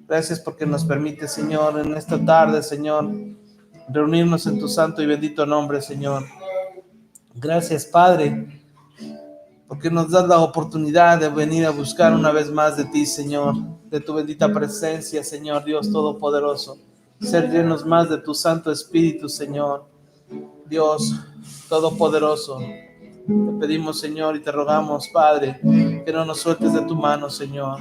Gracias porque nos permite, Señor, en esta tarde, Señor, reunirnos en tu santo y bendito nombre, Señor. Gracias, Padre, porque nos das la oportunidad de venir a buscar una vez más de ti, Señor, de tu bendita presencia, Señor Dios Todopoderoso. Ser llenos más de tu Santo Espíritu, Señor, Dios Todopoderoso. Te pedimos, Señor, y te rogamos, Padre, que no nos sueltes de tu mano, Señor.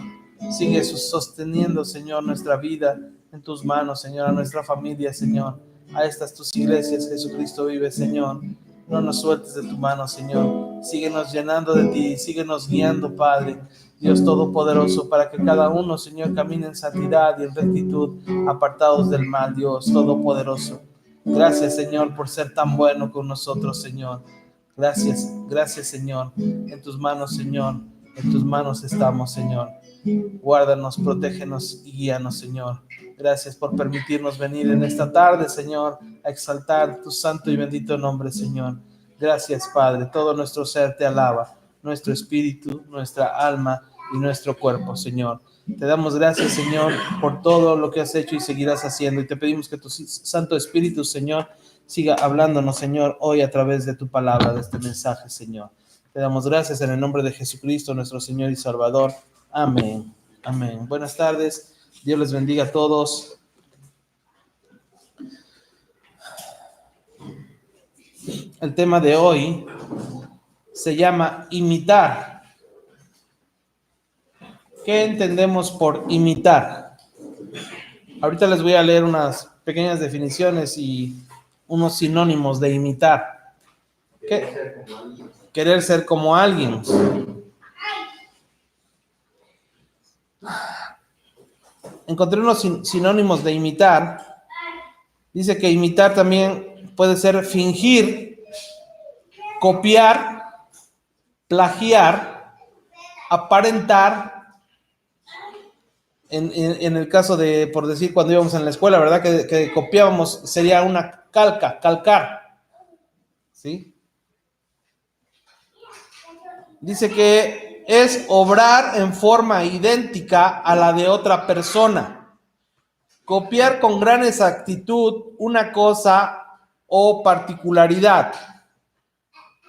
Sigue sosteniendo, Señor, nuestra vida en tus manos, Señor, a nuestra familia, Señor. A estas tus iglesias, Jesucristo vive, Señor. No nos sueltes de tu mano, Señor. Síguenos llenando de ti, síguenos guiando, Padre, Dios Todopoderoso, para que cada uno, Señor, camine en santidad y en rectitud, apartados del mal, Dios Todopoderoso. Gracias, Señor, por ser tan bueno con nosotros, Señor. Gracias, gracias, Señor. En tus manos, Señor. En tus manos estamos, Señor. Guárdanos, protégenos y guíanos, Señor. Gracias por permitirnos venir en esta tarde, Señor, a exaltar tu santo y bendito nombre, Señor. Gracias, Padre. Todo nuestro ser te alaba, nuestro espíritu, nuestra alma y nuestro cuerpo, Señor. Te damos gracias, Señor, por todo lo que has hecho y seguirás haciendo. Y te pedimos que tu Santo Espíritu, Señor, siga hablándonos, Señor, hoy a través de tu palabra, de este mensaje, Señor. Te damos gracias en el nombre de Jesucristo, nuestro Señor y Salvador. Amén. Amén. Buenas tardes. Dios les bendiga a todos. El tema de hoy se llama imitar. ¿Qué entendemos por imitar? Ahorita les voy a leer unas pequeñas definiciones y unos sinónimos de imitar. ¿Qué? Querer ser como alguien. Encontré unos sinónimos de imitar. Dice que imitar también puede ser fingir, copiar, plagiar, aparentar. En el caso de, por decir, cuando íbamos en la escuela, ¿verdad? Que copiábamos, sería una calcar. ¿Sí? Dice que es obrar en forma idéntica a la de otra persona. Copiar con gran exactitud una cosa o particularidad.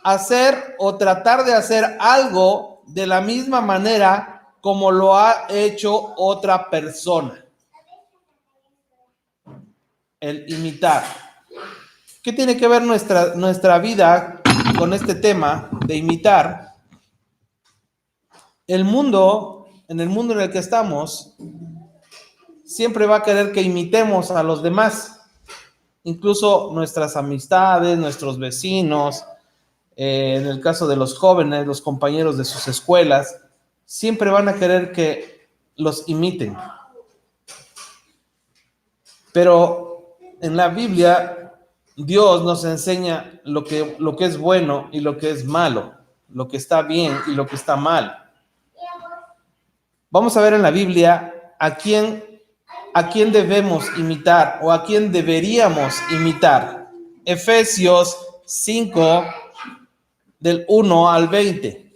Hacer o tratar de hacer algo de la misma manera como lo ha hecho otra persona. El imitar. ¿Qué tiene que ver nuestra vida con este tema de imitar? En el mundo en el que estamos, siempre va a querer que imitemos a los demás, incluso nuestras amistades, nuestros vecinos, en el caso de los jóvenes, los compañeros de sus escuelas, siempre van a querer que los imiten. Pero en la Biblia, Dios nos enseña lo que es bueno y lo que es malo, lo que está bien y lo que está mal. Vamos a ver en la Biblia a quién debemos imitar o a quién deberíamos imitar. Efesios 5, del 1 al 20.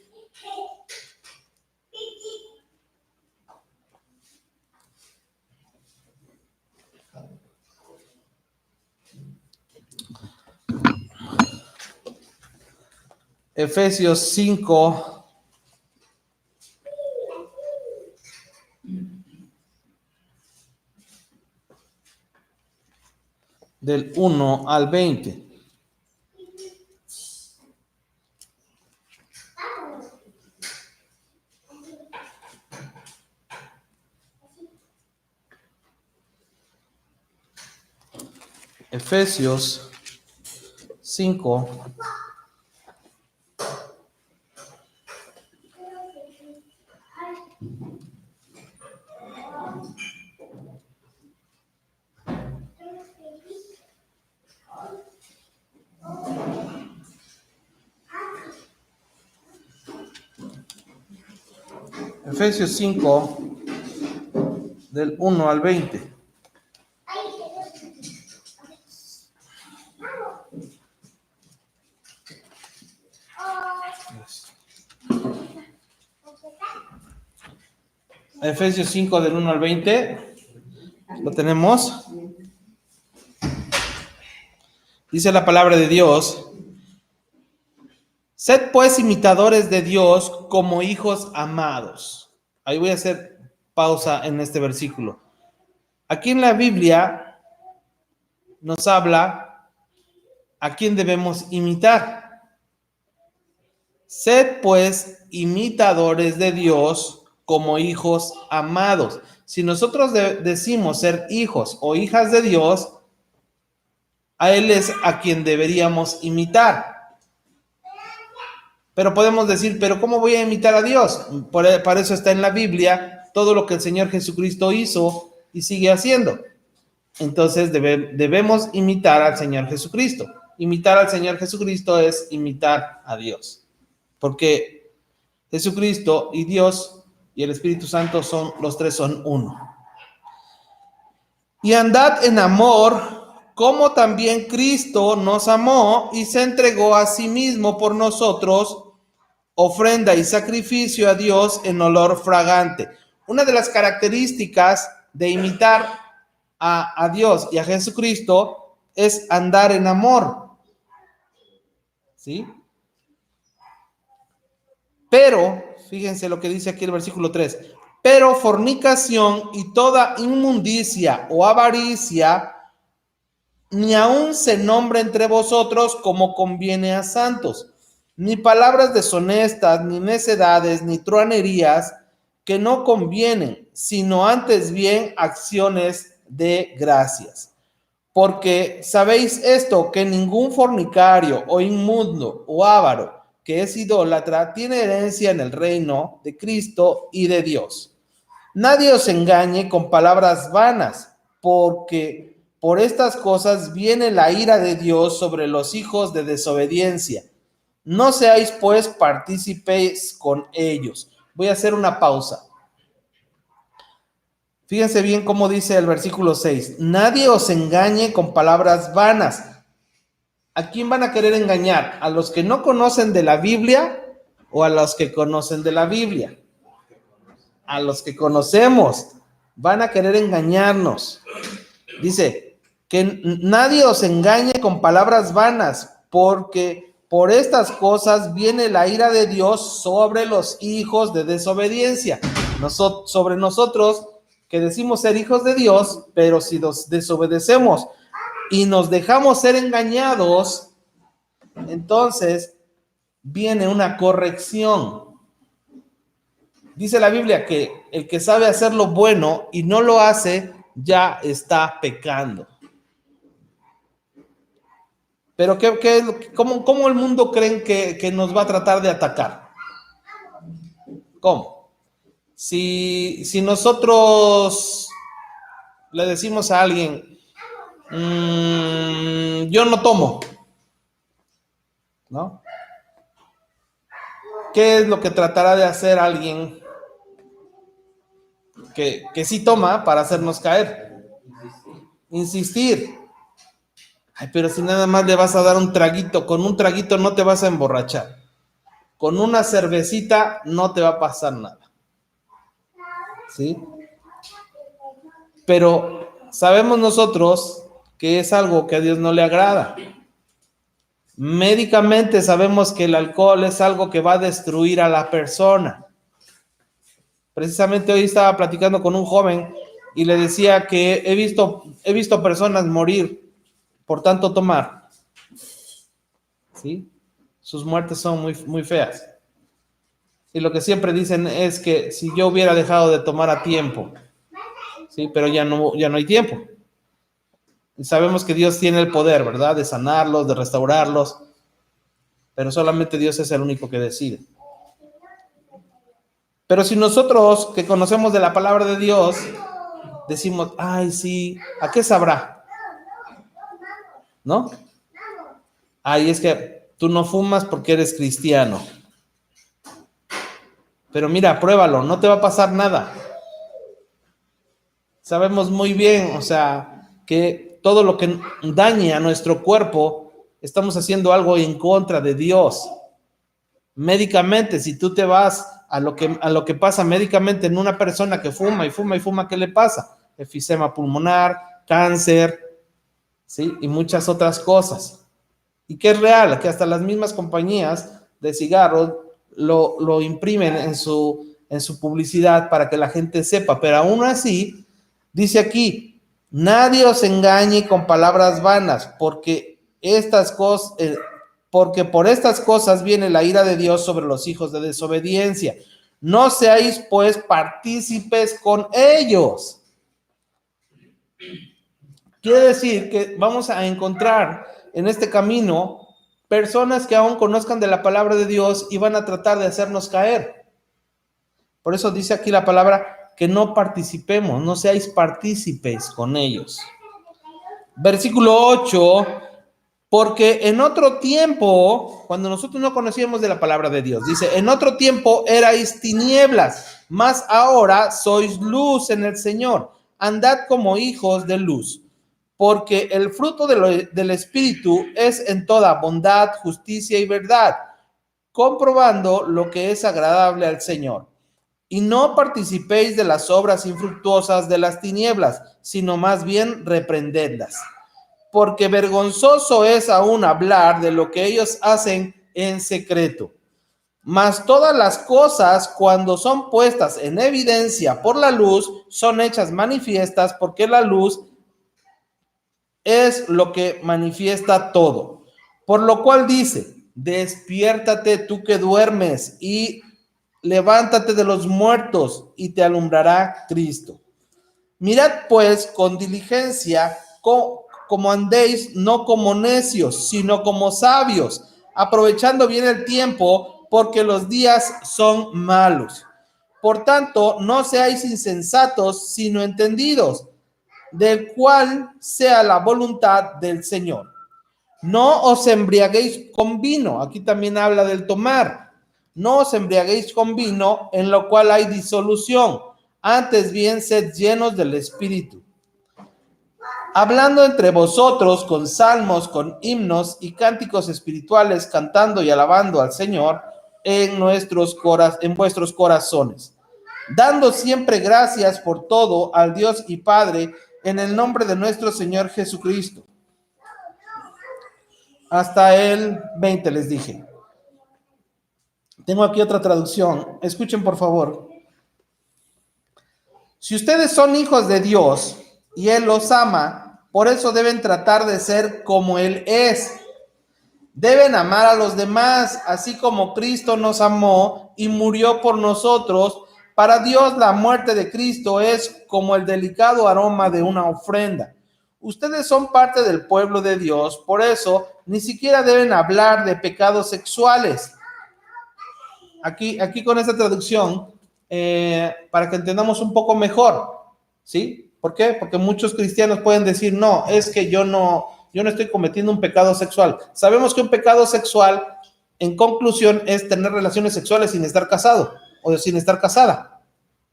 Efesios 5, del 1 al 20. Efesios 5, Efesios 5, del 1 al 20. Efesios 5, del 1 al 20. ¿Lo tenemos? Dice la palabra de Dios: sed pues imitadores de Dios como hijos amados. Ahí voy a hacer pausa en este versículo. Aquí en la Biblia nos habla a quién debemos imitar. Sed pues imitadores de Dios como hijos amados. Si nosotros decimos ser hijos o hijas de Dios, a Él es a quien deberíamos imitar. Pero podemos decir, ¿pero cómo voy a imitar a Dios? Para eso está en la Biblia todo lo que el Señor Jesucristo hizo y sigue haciendo. Entonces debemos imitar al Señor Jesucristo. Imitar al Señor Jesucristo es imitar a Dios. Porque Jesucristo y Dios y el Espíritu Santo los tres son uno. Y andad en amor, como también Cristo nos amó y se entregó a sí mismo por nosotros, ofrenda y sacrificio a Dios en olor fragante. Una de las características de imitar a Dios y a Jesucristo es andar en amor. ¿Sí? Pero, fíjense lo que dice aquí el versículo 3. Pero fornicación y toda inmundicia o avaricia ni aun se nombra entre vosotros como conviene a santos, ni palabras deshonestas, ni necedades, ni truanerías que no convienen, sino antes bien acciones de gracias. Porque sabéis esto, que ningún fornicario o inmundo o avaro que es idólatra tiene herencia en el reino de Cristo y de Dios. Nadie os engañe con palabras vanas, porque por estas cosas viene la ira de Dios sobre los hijos de desobediencia. No seáis pues partícipes con ellos. Voy a hacer una pausa. Fíjense bien cómo dice el versículo 6. Nadie os engañe con palabras vanas. ¿A quién van a querer engañar? ¿A los que no conocen de la Biblia o a los que conocen de la Biblia? A los que conocemos. Van a querer engañarnos. Dice que nadie os engañe con palabras vanas, porque por estas cosas viene la ira de Dios sobre los hijos de desobediencia. Sobre nosotros que decimos ser hijos de Dios, pero si nos desobedecemos y nos dejamos ser engañados, entonces viene una corrección. Dice la Biblia que el que sabe hacer lo bueno y no lo hace, ya está pecando. Pero ¿cómo el mundo creen que nos va a tratar de atacar? ¿Cómo? Si nosotros le decimos a alguien, yo no tomo, ¿no? ¿Qué es lo que tratará de hacer alguien que sí toma para hacernos caer? Insistir. Ay, pero si nada más le vas a dar un traguito, con un traguito no te vas a emborrachar. Con una cervecita no te va a pasar nada. ¿Sí? Pero sabemos nosotros que es algo que a Dios no le agrada. Médicamente sabemos que el alcohol es algo que va a destruir a la persona. Precisamente hoy estaba platicando con un joven y le decía que he visto personas morir por tanto tomar. ¿Sí? Sus muertes son muy, muy feas. Y lo que siempre dicen es que si yo hubiera dejado de tomar a tiempo, ¿sí? Pero ya no hay tiempo. Y sabemos que Dios tiene el poder, ¿verdad? De sanarlos, de restaurarlos, pero solamente Dios es el único que decide. Pero si nosotros que conocemos de la palabra de Dios decimos, ay, sí, ¿a qué sabrá? ¿No? Ay, es que tú no fumas porque eres cristiano. Pero mira, pruébalo, no te va a pasar nada. Sabemos muy bien, o sea, que todo lo que dañe a nuestro cuerpo, estamos haciendo algo en contra de Dios. Médicamente, si tú te vas a lo que pasa médicamente en una persona que fuma y fuma y fuma, ¿qué le pasa? efisema pulmonar, cáncer, ¿sí? Y muchas otras cosas. Y que es real, que hasta las mismas compañías de cigarros lo imprimen en su publicidad para que la gente sepa, pero aún así, dice aquí, nadie os engañe con palabras vanas, porque por estas cosas viene la ira de Dios sobre los hijos de desobediencia. No seáis pues partícipes con ellos. Quiere decir que vamos a encontrar en este camino personas que aún conozcan de la palabra de Dios y van a tratar de hacernos caer. Por eso dice aquí la palabra que no participemos, no seáis partícipes con ellos. Versículo 8, porque en otro tiempo, cuando nosotros no conocíamos de la palabra de Dios, dice, en otro tiempo erais tinieblas, mas ahora sois luz en el Señor. Andad como hijos de luz, porque el fruto del Espíritu es en toda bondad, justicia y verdad, comprobando lo que es agradable al Señor. Y no participéis de las obras infructuosas de las tinieblas, sino más bien reprendedlas. Porque vergonzoso es aún hablar de lo que ellos hacen en secreto. Mas todas las cosas, cuando son puestas en evidencia por la luz, son hechas manifiestas, porque la luz es lo que manifiesta todo. Por lo cual dice, despiértate tú que duermes y levántate de los muertos y te alumbrará Cristo. Mirad pues con diligencia como andéis, no como necios, sino como sabios, aprovechando bien el tiempo, porque los días son malos. Por tanto, no seáis insensatos, sino entendidos, del cual sea la voluntad del Señor. No os embriaguéis con vino, aquí también habla del tomar. No os embriaguéis con vino, en lo cual hay disolución, antes bien sed llenos del Espíritu, hablando entre vosotros con salmos, con himnos y cánticos espirituales, cantando y alabando al Señor en vuestros corazones, dando siempre gracias por todo al Dios y Padre, en el nombre de nuestro Señor Jesucristo. Hasta el 20 les dije. Tengo aquí otra traducción. Escuchen, por favor. Si ustedes son hijos de Dios y Él los ama, por eso deben tratar de ser como Él es. Deben amar a los demás, así como Cristo nos amó y murió por nosotros. Para Dios, la muerte de Cristo es como el delicado aroma de una ofrenda. Ustedes son parte del pueblo de Dios, por eso ni siquiera deben hablar de pecados sexuales. Aquí con esta traducción, para que entendamos un poco mejor, ¿sí? ¿Por qué? Porque muchos cristianos pueden decir, no, es que yo no estoy cometiendo un pecado sexual. Sabemos que un pecado sexual, en conclusión, es tener relaciones sexuales sin estar casado o sin estar casada,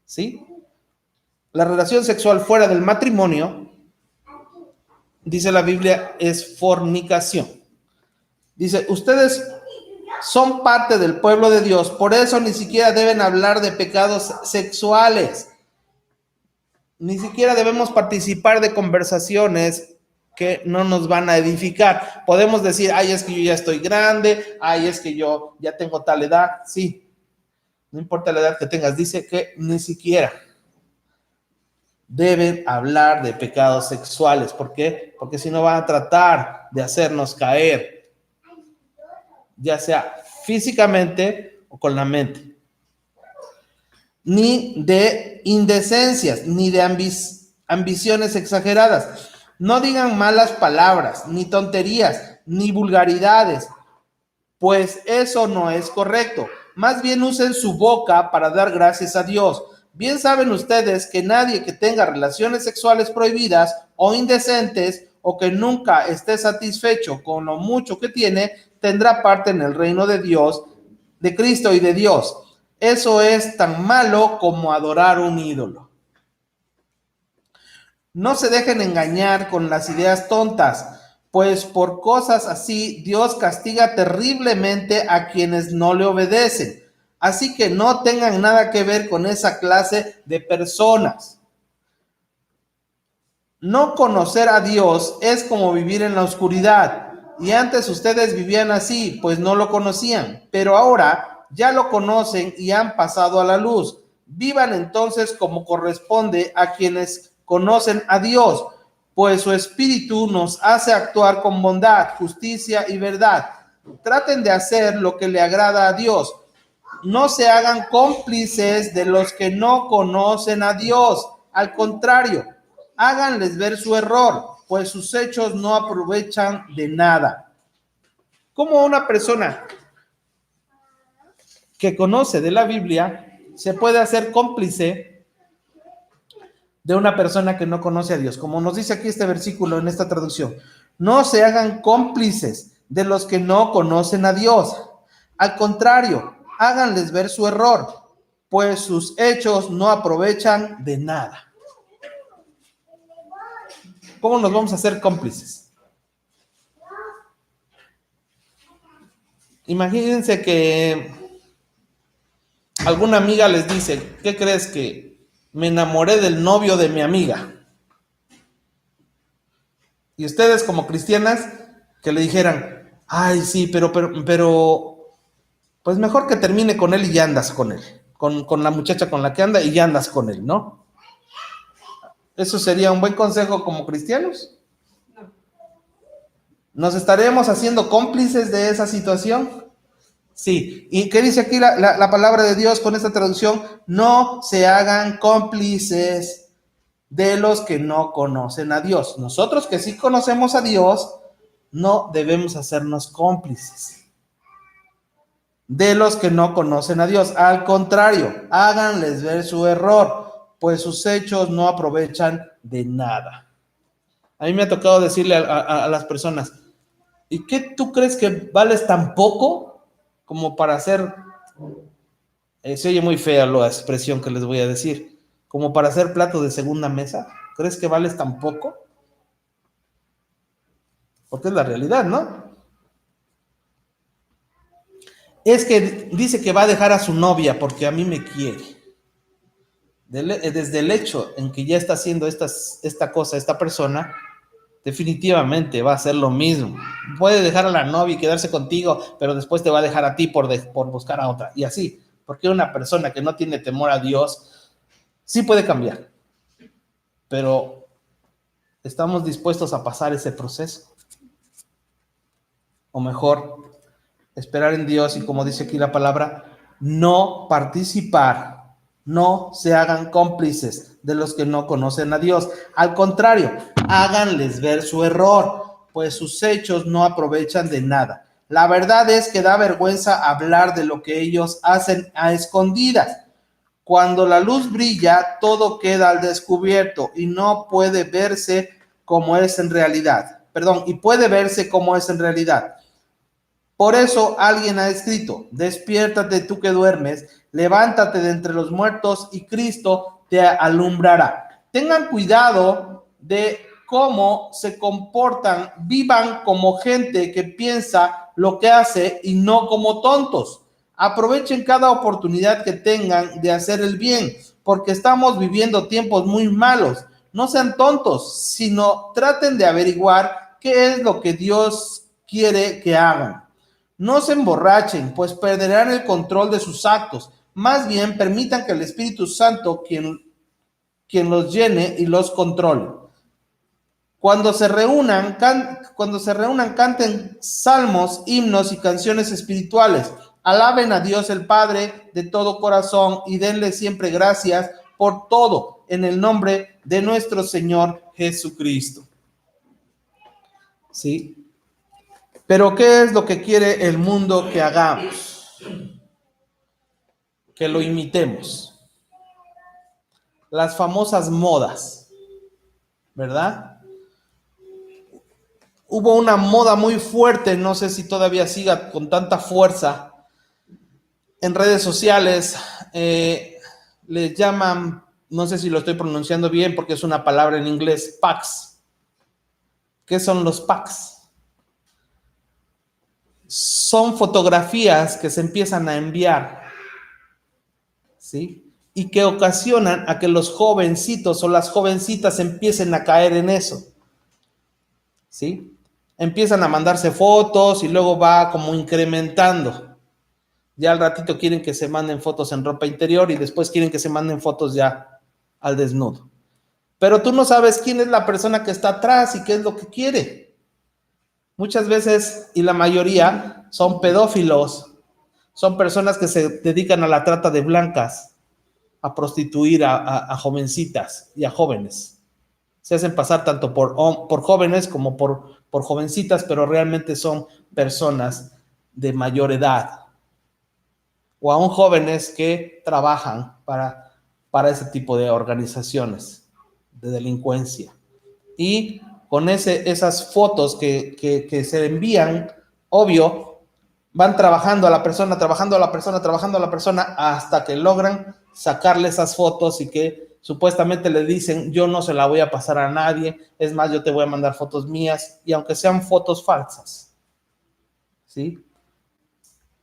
¿sí? La relación sexual fuera del matrimonio, dice la Biblia, es fornicación. Dice, ustedes son parte del pueblo de Dios, por eso ni siquiera deben hablar de pecados sexuales. Ni siquiera debemos participar de conversaciones que no nos van a edificar. Podemos decir, ay, es que yo ya estoy grande, ay, es que yo ya tengo tal edad. Sí, no importa la edad que tengas, dice que ni siquiera deben hablar de pecados sexuales. ¿Por qué? Porque si no van a tratar de hacernos caer, ya sea físicamente o con la mente. Ni de indecencias, ni de ambiciones exageradas. No digan malas palabras, ni tonterías, ni vulgaridades, pues eso no es correcto. Más bien usen su boca para dar gracias a Dios. Bien saben ustedes que nadie que tenga relaciones sexuales prohibidas o indecentes, o que nunca esté satisfecho con lo mucho que tiene, tendrá parte en el reino de Dios, de Cristo y de Dios. Eso es tan malo como adorar un ídolo. No se dejen engañar con las ideas tontas, pues por cosas así Dios castiga terriblemente a quienes no le obedecen. Así que no tengan nada que ver con esa clase de personas. No conocer a Dios es como vivir en la oscuridad. Y antes ustedes vivían así, pues no lo conocían. Pero ahora ya lo conocen y han pasado a la luz. Vivan entonces como corresponde a quienes conocen a Dios, pues su espíritu nos hace actuar con bondad, justicia y verdad. Traten de hacer lo que le agrada a Dios. No se hagan cómplices de los que no conocen a Dios. Al contrario, háganles ver su error, pues sus hechos no aprovechan de nada. Como una persona que conoce de la Biblia se puede hacer cómplice de una persona que no conoce a Dios? Como nos dice aquí este versículo en esta traducción, no se hagan cómplices de los que no conocen a Dios. Al contrario, háganles ver su error, pues sus hechos no aprovechan de nada. ¿Cómo nos vamos a hacer cómplices? Imagínense que alguna amiga les dice, ¿qué crees? Que me enamoré del novio de mi amiga. Y ustedes como cristianas que le dijeran, ay, sí, pero, pues mejor que termine con él y ya andas con él. Con la muchacha con la que anda y ya andas con él, ¿no? ¿Eso sería un buen consejo como cristianos? ¿Nos estaremos haciendo cómplices de esa situación? Sí. ¿Y qué dice aquí la palabra de Dios con esta traducción? No se hagan cómplices de los que no conocen a Dios. Nosotros que sí conocemos a Dios, no debemos hacernos cómplices de los que no conocen a Dios. Al contrario, háganles ver su error, pues sus hechos no aprovechan de nada. A mí me ha tocado decirle a las personas, ¿y qué tú crees que vales tan poco como para hacer, se oye muy fea la expresión que les voy a decir, como para hacer plato de segunda mesa? ¿Crees que vales tan poco? Porque es la realidad, ¿no? Es que dice que va a dejar a su novia porque a mí me quiere. Desde el hecho en que ya está haciendo esta cosa, esta persona, definitivamente va a hacer lo mismo. Puede dejar a la novia y quedarse contigo, pero después te va a dejar a ti por buscar a otra. Y así, porque una persona que no tiene temor a Dios, sí puede cambiar. Pero ¿estamos dispuestos a pasar ese proceso? O mejor, esperar en Dios y, como dice aquí la palabra, no participar, no se hagan cómplices de los que no conocen a Dios. Al contrario, háganles ver su error, pues sus hechos no aprovechan de nada. La verdad es que da vergüenza hablar de lo que ellos hacen a escondidas. Cuando la luz brilla, todo queda al descubierto y no puede verse como es en realidad. Perdón, y puede verse como es en realidad. Por eso alguien ha escrito, despiértate tú que duermes, levántate de entre los muertos y Cristo te alumbrará. Tengan cuidado de cómo se comportan, vivan como gente que piensa lo que hace y no como tontos. Aprovechen cada oportunidad que tengan de hacer el bien, porque estamos viviendo tiempos muy malos. No sean tontos, sino traten de averiguar qué es lo que Dios quiere que hagan. No se emborrachen, pues perderán el control de sus actos. Más bien, permitan que el Espíritu Santo quien los llene y los controle. Cuando se reúnan, canten salmos, himnos y canciones espirituales. Alaben a Dios el Padre de todo corazón y denle siempre gracias por todo en el nombre de nuestro Señor Jesucristo. ¿Sí? Pero ¿qué es lo que quiere el mundo que hagamos? Que lo imitemos. Las famosas modas, ¿verdad? Hubo una moda muy fuerte, no sé si todavía siga con tanta fuerza, en redes sociales, les llaman, no sé si lo estoy pronunciando bien porque es una palabra en inglés, packs. ¿Qué son los packs? Son fotografías que se empiezan a enviar, ¿sí? y que ocasionan a que los jovencitos o las jovencitas empiecen a caer en eso, ¿sí? Empiezan a mandarse fotos y luego va como incrementando. Ya al ratito quieren que se manden fotos en ropa interior y después quieren que se manden fotos ya al desnudo. Pero tú no sabes quién es la persona que está atrás y qué es lo que quiere. Muchas veces, y la mayoría, son pedófilos, son personas que se dedican a la trata de blancas, a prostituir a jovencitas y a jóvenes. Se hacen pasar tanto por jóvenes como por jovencitas, pero realmente son personas de mayor edad o aún jóvenes que trabajan para ese tipo de organizaciones de delincuencia. Y con esas fotos que se envían, obvio, van trabajando a la persona hasta que logran sacarle esas fotos y que supuestamente le dicen, yo no se la voy a pasar a nadie, es más, yo te voy a mandar fotos mías, y aunque sean fotos falsas, ¿sí?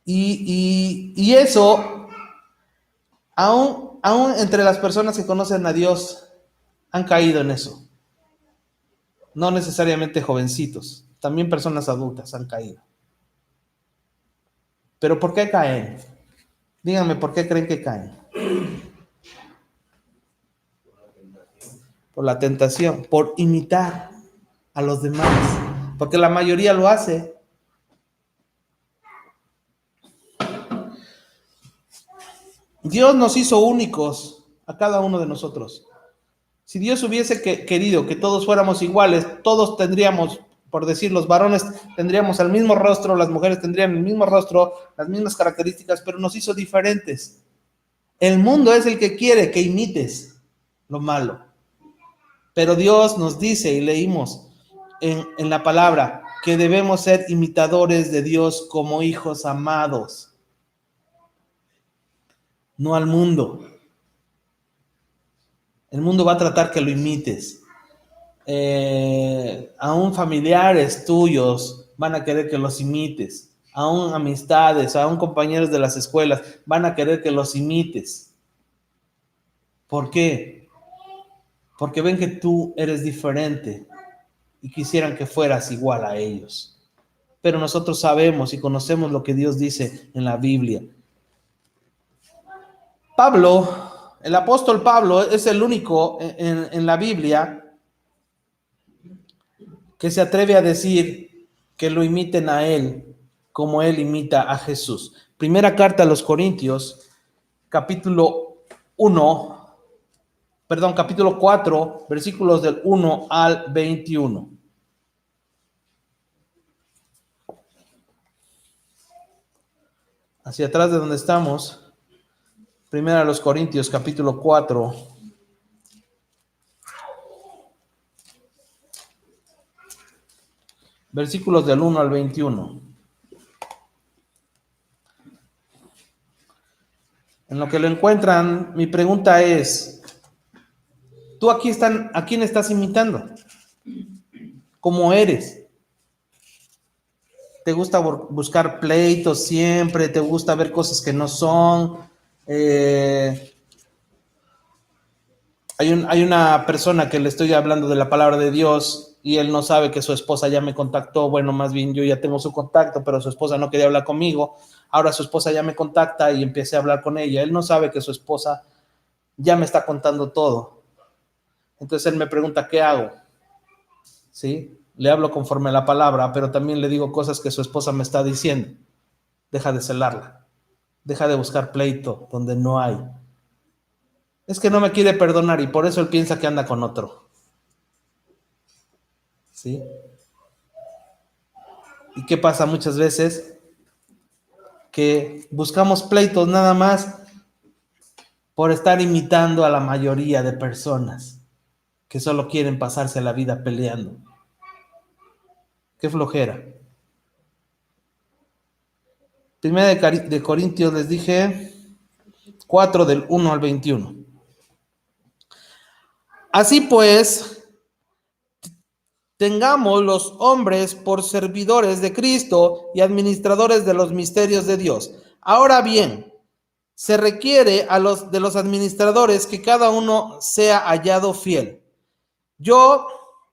Y eso, aún entre las personas que conocen a Dios, han caído en eso. No necesariamente jovencitos, también personas adultas han caído. ¿Pero por qué caen? Díganme, ¿por qué creen que caen? Por la tentación, por imitar a los demás, porque la mayoría lo hace. Dios nos hizo únicos a cada uno de nosotros. Si Dios hubiese querido que todos fuéramos iguales, todos tendríamos, por decir, los varones tendríamos el mismo rostro, las mujeres tendrían el mismo rostro, las mismas características, pero nos hizo diferentes. El mundo es el que quiere que imites lo malo. Pero Dios nos dice, y leímos en la palabra, que debemos ser imitadores de Dios como hijos amados, no al mundo. El mundo va a tratar que lo imites. Aún familiares tuyos van a querer que los imites. Aún amistades, aún compañeros de las escuelas van a querer que los imites. ¿Por qué? Porque ven que tú eres diferente y quisieran que fueras igual a ellos. Pero nosotros sabemos y conocemos lo que Dios dice en la Biblia. Pablo, el apóstol Pablo, es el único en la Biblia que se atreve a decir que lo imiten a él como él imita a Jesús. Primera carta a los Corintios, capítulo 4, versículos del 1 al 21. Hacia atrás de donde estamos, Primera a los Corintios, capítulo 4, versículos del 1 al 21. En lo que lo encuentran, mi pregunta es, ¿tú a quién estás imitando? ¿Cómo eres? ¿Te gusta buscar pleitos siempre? ¿Te gusta ver cosas que no son? Hay una persona que le estoy hablando de la palabra de Dios y él no sabe que su esposa ya me contactó. Bueno, más bien yo ya tengo su contacto, pero su esposa no quería hablar conmigo. Ahora su esposa ya me contacta y empecé a hablar con ella. Él no sabe que su esposa ya me está contando todo. Entonces él me pregunta, ¿qué hago? ¿Sí? Le hablo conforme a la palabra, pero también le digo cosas que su esposa me está diciendo. Deja de celarla. Deja de buscar pleito donde no hay. Es que no me quiere perdonar y por eso él piensa que anda con otro. ¿Sí? ¿Y qué pasa muchas veces? Que buscamos pleitos nada más por estar imitando a la mayoría de personas que solo quieren pasarse la vida peleando. Qué flojera. Primera de Corintios, les dije, 4 del 1 al 21. Así pues, tengamos los hombres por servidores de Cristo y administradores de los misterios de Dios. Ahora bien, Se requiere de los administradores que cada uno sea hallado fiel. Yo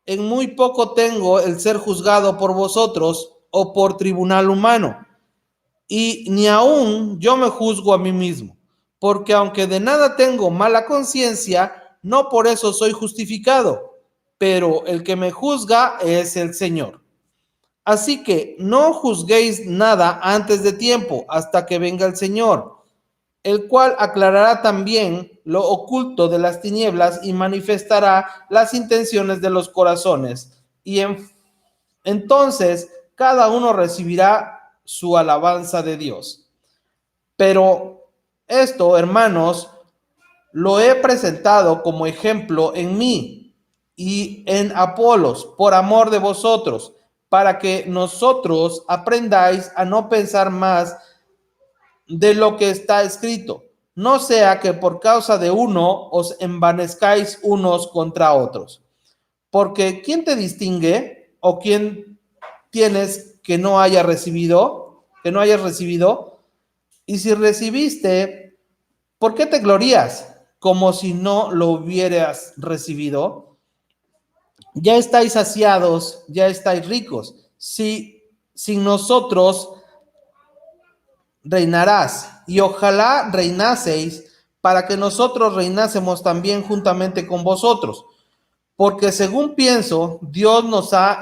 en muy poco tengo el ser juzgado por vosotros o por tribunal humano, y ni aún yo me juzgo a mí mismo, porque aunque de nada tengo mala conciencia, no por eso soy justificado, pero el que me juzga es el Señor. Así que no juzguéis nada antes de tiempo, hasta que venga el Señor, el cual aclarará también lo oculto de las tinieblas y manifestará las intenciones de los corazones. Y entonces cada uno recibirá su alabanza de Dios. Pero esto, hermanos, lo he presentado como ejemplo en mí y en Apolos, por amor de vosotros, para que nosotros aprendáis a no pensar más de lo que está escrito, no sea que por causa de uno os envanezcáis unos contra otros. Porque ¿quién te distingue o quién tienes que no haya recibido, que no hayas recibido? Y si recibiste, ¿por qué te glorías como si no lo hubieras recibido? Ya estáis saciados, ya estáis ricos. Si sin nosotros reinarás, y ojalá reinaseis para que nosotros reinásemos también juntamente con vosotros. Porque según pienso, Dios nos ha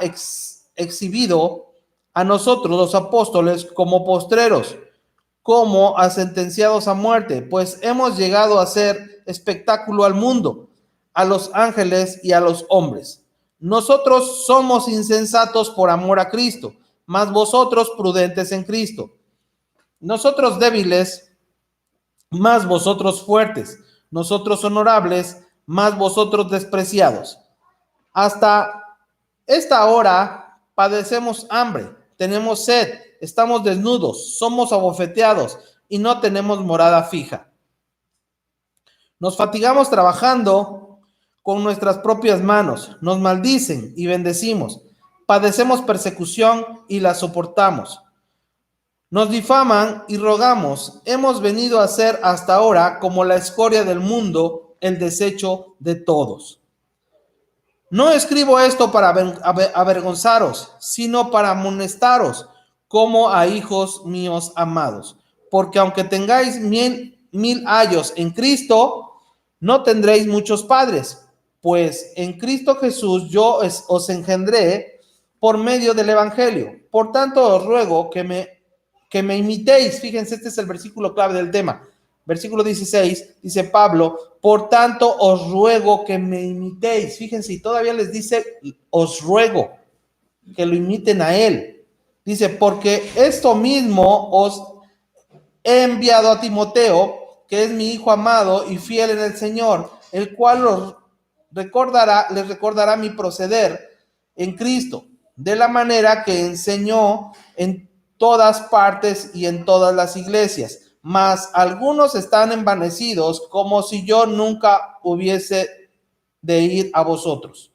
exhibido a nosotros los apóstoles como postreros, como a sentenciados a muerte, pues hemos llegado a ser espectáculo al mundo, a los ángeles y a los hombres. Nosotros somos insensatos por amor a Cristo, mas vosotros prudentes en Cristo. Nosotros débiles, más vosotros fuertes. Nosotros honorables, más vosotros despreciados. Hasta esta hora padecemos hambre, tenemos sed, estamos desnudos, somos abofeteados y no tenemos morada fija. Nos fatigamos trabajando con nuestras propias manos, nos maldicen y bendecimos. Padecemos persecución y la soportamos. Nos difaman y rogamos. Hemos venido a ser hasta ahora como la escoria del mundo, el desecho de todos. No escribo esto para avergonzaros, sino para amonestaros como a hijos míos amados. Porque aunque tengáis mil años en Cristo, no tendréis muchos padres, pues en Cristo Jesús yo os engendré por medio del Evangelio. Por tanto os ruego que me imitéis. Fíjense, este es el versículo clave del tema. Versículo 16, dice Pablo, por tanto os ruego que me imitéis. Fíjense, y todavía les dice, os ruego que lo imiten a él. Dice, porque esto mismo os he enviado a Timoteo, que es mi hijo amado y fiel en el Señor, el cual les recordará mi proceder en Cristo, de la manera que enseñó en todas partes y en todas las iglesias. Mas algunos están envanecidos, como si yo nunca hubiese de ir a vosotros.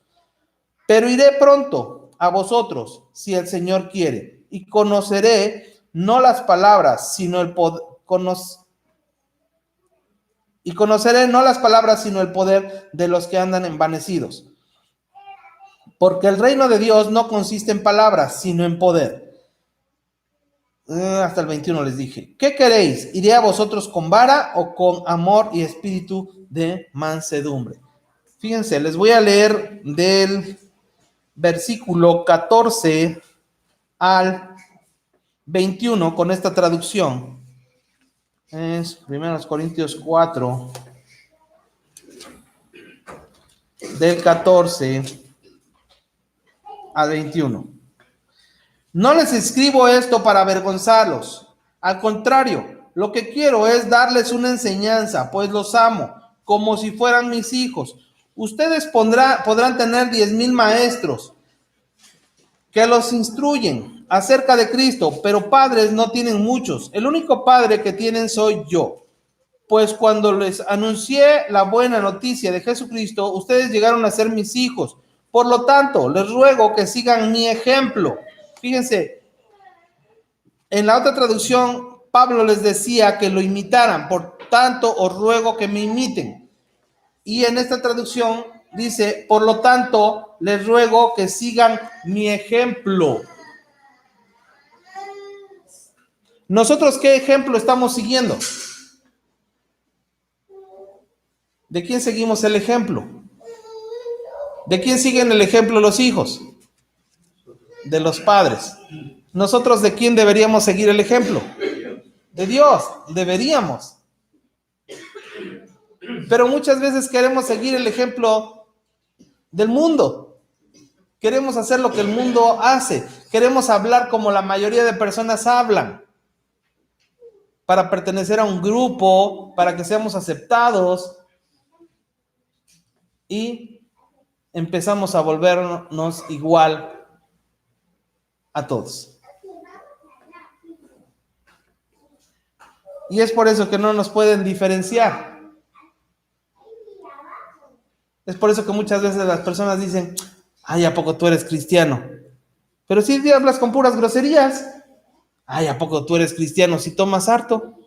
Pero iré pronto a vosotros, si el Señor quiere, y conoceré no las palabras, sino el poder, y conoceré no las palabras, sino el poder de los que andan envanecidos. Porque el reino de Dios no consiste en palabras, sino en poder. Hasta el 21 les dije, ¿qué queréis? ¿Iré a vosotros con vara o con amor y espíritu de mansedumbre? Fíjense, les voy a leer del versículo 14 al 21 con esta traducción. Es 1 Corintios 4, del 14 al 21. No les escribo esto para avergonzarlos. Al contrario, lo que quiero es darles una enseñanza, pues los amo, como si fueran mis hijos. Ustedes podrán tener 10,000 maestros que los instruyen acerca de Cristo, pero padres no tienen muchos. El único padre que tienen soy yo. Pues cuando les anuncié la buena noticia de Jesucristo, ustedes llegaron a ser mis hijos. Por lo tanto, les ruego que sigan mi ejemplo. Fíjense, en la otra traducción, Pablo les decía que lo imitaran, tanto os ruego que me imiten. Y en esta traducción dice, por lo tanto, les ruego que sigan mi ejemplo. ¿Nosotros qué ejemplo estamos siguiendo? ¿De quién seguimos el ejemplo? ¿De quién siguen el ejemplo los hijos? De los padres. ¿Nosotros de quién deberíamos seguir el ejemplo? De Dios, deberíamos. Pero muchas veces queremos seguir el ejemplo del mundo. Queremos hacer lo que el mundo hace. Queremos hablar como la mayoría de personas hablan. Para pertenecer a un grupo, para que seamos aceptados. Y empezamos a volvernos igual a todos. Y es por eso que no nos pueden diferenciar. Es por eso que muchas veces las personas dicen, ay, ¿a poco tú eres cristiano? Pero si hablas con puras groserías. Ay, ¿a poco tú eres cristiano si tomas harto?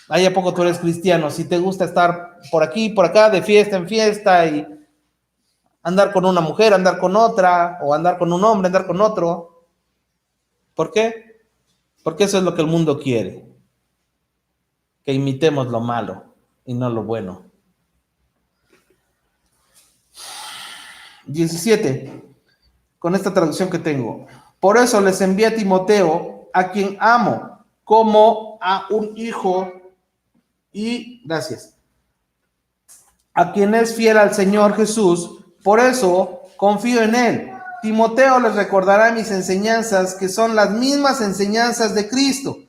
Ay, ¿a poco tú eres cristiano si te gusta estar por aquí, por acá, de fiesta en fiesta y andar con una mujer, andar con otra, o andar con un hombre, andar con otro? ¿Por qué? Porque eso es lo que el mundo quiere. Que imitemos lo malo y no lo bueno. 17. Con esta traducción que tengo. Por eso les envié a Timoteo, a quien amo, como a un hijo, y gracias, a quien es fiel al Señor Jesús. Por eso confío en él. Timoteo les recordará mis enseñanzas, que son las mismas enseñanzas de Cristo.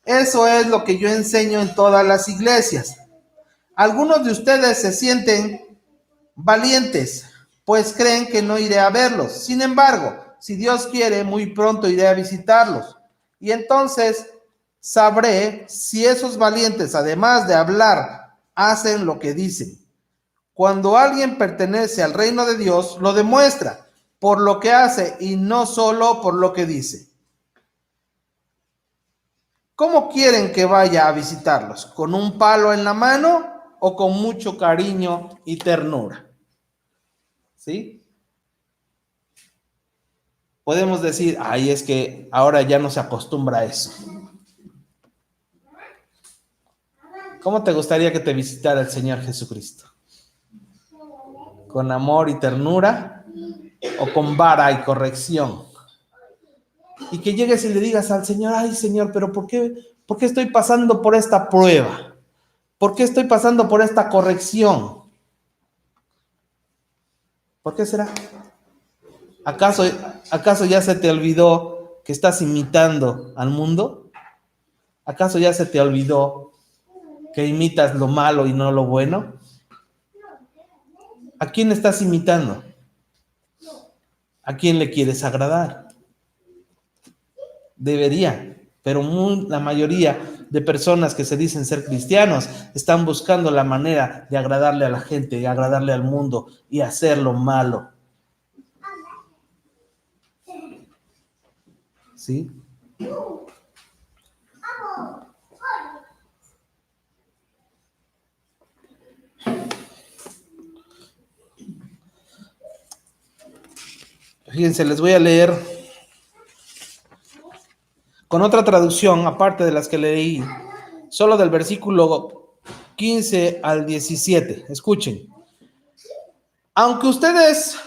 Eso es lo que yo enseño en todas las iglesias. Algunos de ustedes se sienten valientes, pues creen que no iré a verlos. Sin embargo, si Dios quiere, muy pronto iré a visitarlos. Y entonces sabré si esos valientes, además de hablar, hacen lo que dicen. Cuando alguien pertenece al reino de Dios, lo demuestra por lo que hace y no solo por lo que dice. ¿Cómo quieren que vaya a visitarlos? ¿Con un palo en la mano o con mucho cariño y ternura? ¿Sí? Podemos decir, ay, es que ahora ya no se acostumbra a eso. ¿Cómo te gustaría que te visitara el Señor Jesucristo? ¿Con amor y ternura o con vara y corrección? Y que llegues y le digas al Señor, ay, Señor, pero ¿por qué estoy pasando por esta prueba? ¿Por qué estoy pasando por esta corrección? ¿Por qué será? ¿Acaso ya se te olvidó que estás imitando al mundo? ¿Acaso ya se te olvidó que imitas lo malo y no lo bueno? ¿A quién estás imitando? ¿A quién le quieres agradar? Debería, pero la mayoría de personas que se dicen ser cristianos están buscando la manera de agradarle a la gente, de agradarle al mundo y hacer lo malo. ¿Sí? Fíjense, les voy a leer con otra traducción, aparte de las que leí, solo del versículo 15 al 17. Escuchen. Aunque ustedes,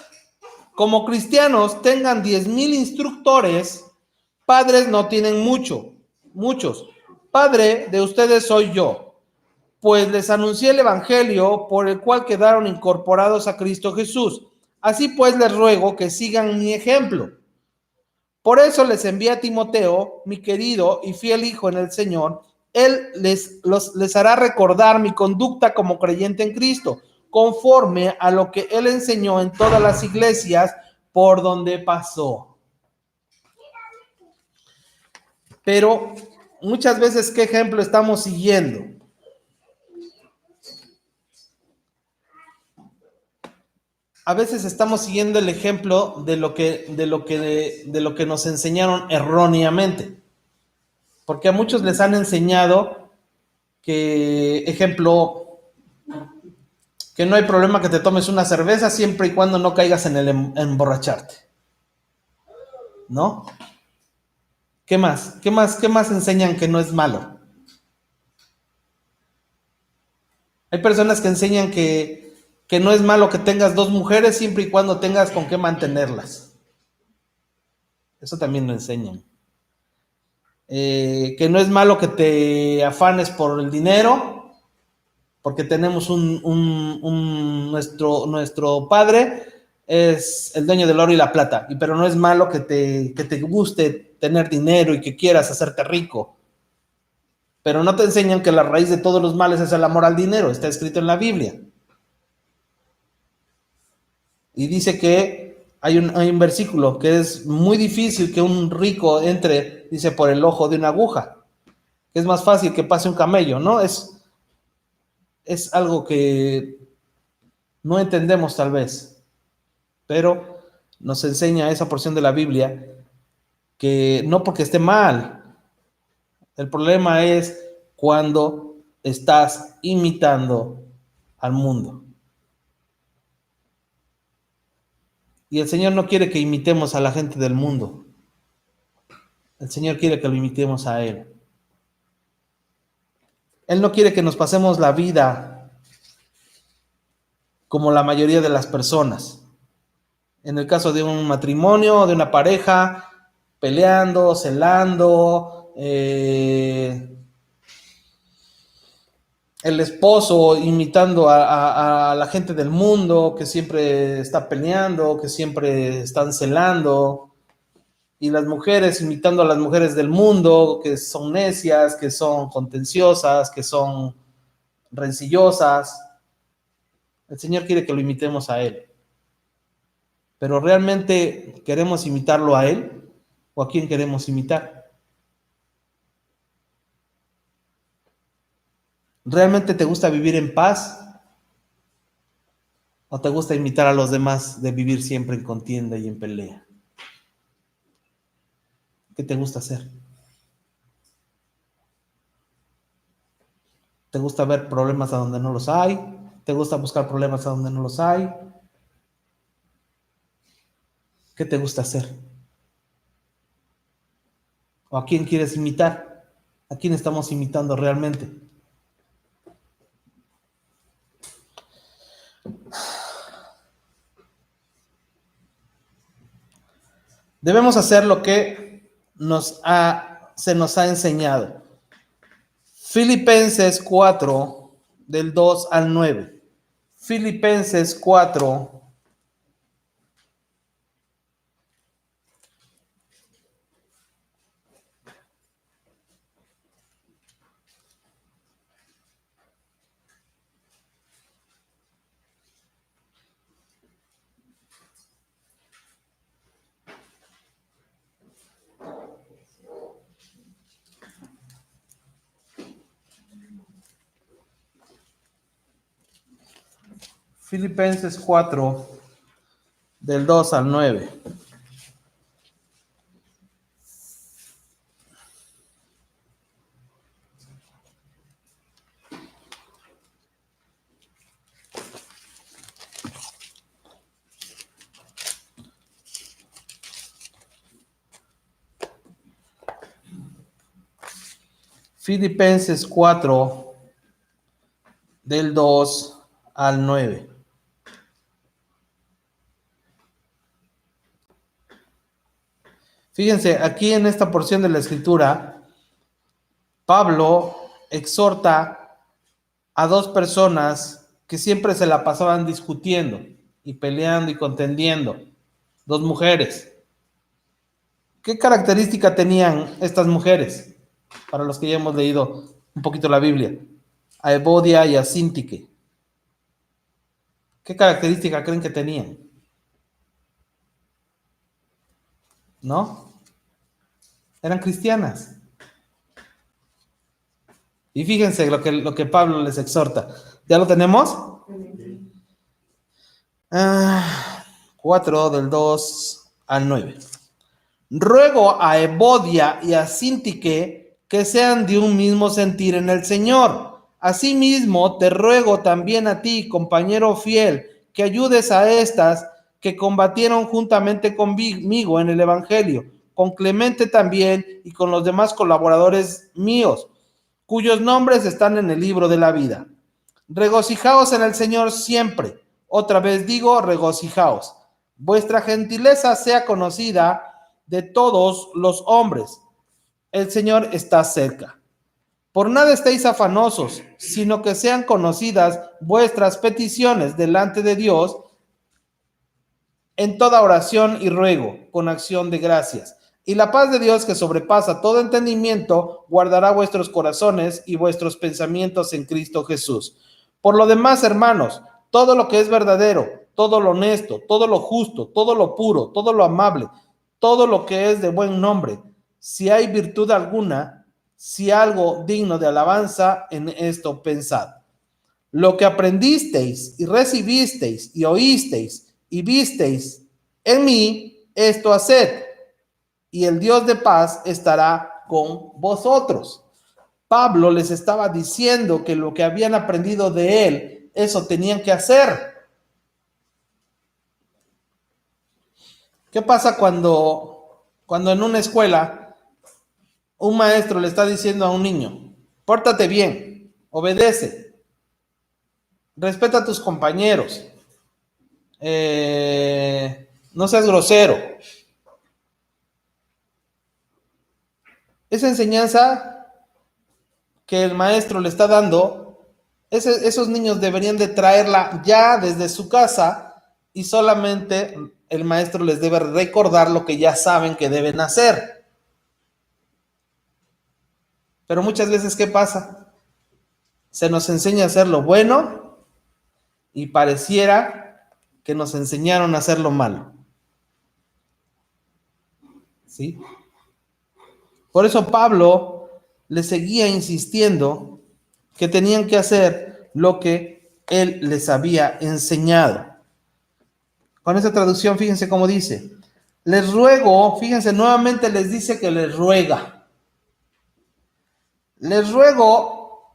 como cristianos, tengan 10,000 instructores, padres no tienen muchos. Padre de ustedes soy yo, pues les anuncié el evangelio por el cual quedaron incorporados a Cristo Jesús. Así pues les ruego que sigan mi ejemplo. Por eso les envié a Timoteo, mi querido y fiel hijo en el Señor. Él les hará recordar mi conducta como creyente en Cristo, conforme a lo que él enseñó en todas las iglesias por donde pasó. Pero muchas veces, ¿qué ejemplo estamos siguiendo? A veces estamos siguiendo el ejemplo de lo que nos enseñaron erróneamente. Porque a muchos les han enseñado ejemplo, que no hay problema que te tomes una cerveza siempre y cuando no caigas en el emborracharte, ¿no? ¿Qué más? ¿Qué más enseñan que no es malo? Hay personas que enseñan que no es malo que tengas 2 mujeres siempre y cuando tengas con qué mantenerlas. Eso también lo enseñan. Que no es malo que te afanes por el dinero, porque tenemos nuestro padre es el dueño del oro y la plata, pero no es malo que te guste tener dinero y que quieras hacerte rico. Pero no te enseñan que la raíz de todos los males es el amor al dinero, está escrito en la Biblia. Y dice que hay un versículo que es muy difícil que un rico entre, dice, por el ojo de una aguja. Que es más fácil que pase un camello, ¿no? Es algo que no entendemos tal vez, pero nos enseña esa porción de la Biblia que no porque esté mal, el problema es cuando estás imitando al mundo. Y el Señor no quiere que imitemos a la gente del mundo. El Señor quiere que lo imitemos a Él. Él no quiere que nos pasemos la vida como la mayoría de las personas. En el caso de un matrimonio, de una pareja, peleando, celando, el esposo imitando a la gente del mundo que siempre está peleando, que siempre están celando, y las mujeres imitando a las mujeres del mundo que son necias, que son contenciosas, que son rencillosas. El Señor quiere que lo imitemos a Él. Pero ¿realmente queremos imitarlo a Él? ¿O a quién queremos imitar? ¿Realmente te gusta vivir en paz? ¿O te gusta imitar a los demás de vivir siempre en contienda y en pelea? ¿Qué te gusta hacer? ¿Te gusta ver problemas a donde no los hay? ¿Te gusta buscar problemas a donde no los hay? ¿Qué te gusta hacer? ¿O a quién quieres imitar? ¿A quién estamos imitando realmente? Debemos hacer lo que se nos ha enseñado. Filipenses 4, del 2 al 9. Filipenses 4. Filipenses 4, del 2 al 9. Filipenses 4, del 2 al 9. Fíjense, aquí en esta porción de la escritura, Pablo exhorta a 2 personas que siempre se la pasaban discutiendo y peleando y contendiendo. 2 mujeres. ¿Qué característica tenían estas mujeres? Para los que ya hemos leído un poquito la Biblia. A Evodia y a Síntique. ¿Qué característica creen que tenían? ¿No? Eran cristianas. Y fíjense lo que Pablo les exhorta. ¿Ya lo tenemos? 4 del 2 al 9. Ruego a Evodia y a Síntique que sean de un mismo sentir en el Señor. Asimismo, te ruego también a ti, compañero fiel, que ayudes a estas que combatieron juntamente conmigo en el Evangelio, con Clemente también y con los demás colaboradores míos, cuyos nombres están en el libro de la vida. Regocijaos en el Señor siempre. Otra vez digo, regocijaos. Vuestra gentileza sea conocida de todos los hombres. El Señor está cerca. Por nada estéis afanosos, sino que sean conocidas vuestras peticiones delante de Dios en toda oración y ruego, con acción de gracias. Y la paz de Dios, que sobrepasa todo entendimiento, guardará vuestros corazones y vuestros pensamientos en Cristo Jesús. Por lo demás, hermanos, todo lo que es verdadero, todo lo honesto, todo lo justo, todo lo puro, todo lo amable, todo lo que es de buen nombre, si hay virtud alguna, si algo digno de alabanza, en esto pensad. Lo que aprendisteis y recibisteis y oísteis y visteis en mí, esto haced, y el Dios de paz estará con vosotros. Pablo les estaba diciendo que lo que habían aprendido de él, eso tenían que hacer. ¿Qué pasa cuando en una escuela un maestro le está diciendo a un niño, pórtate bien, obedece, respeta a tus compañeros, no seas grosero? Esa enseñanza que el maestro le está dando, esos niños deberían de traerla ya desde su casa y solamente el maestro les debe recordar lo que ya saben que deben hacer. Pero muchas veces, ¿qué pasa? Se nos enseña a hacer lo bueno y pareciera que nos enseñaron a hacer lo malo. ¿Sí? Por eso Pablo les seguía insistiendo que tenían que hacer lo que él les había enseñado. Con esta traducción, fíjense cómo dice. Les ruego, fíjense, nuevamente les dice que les ruega. Les ruego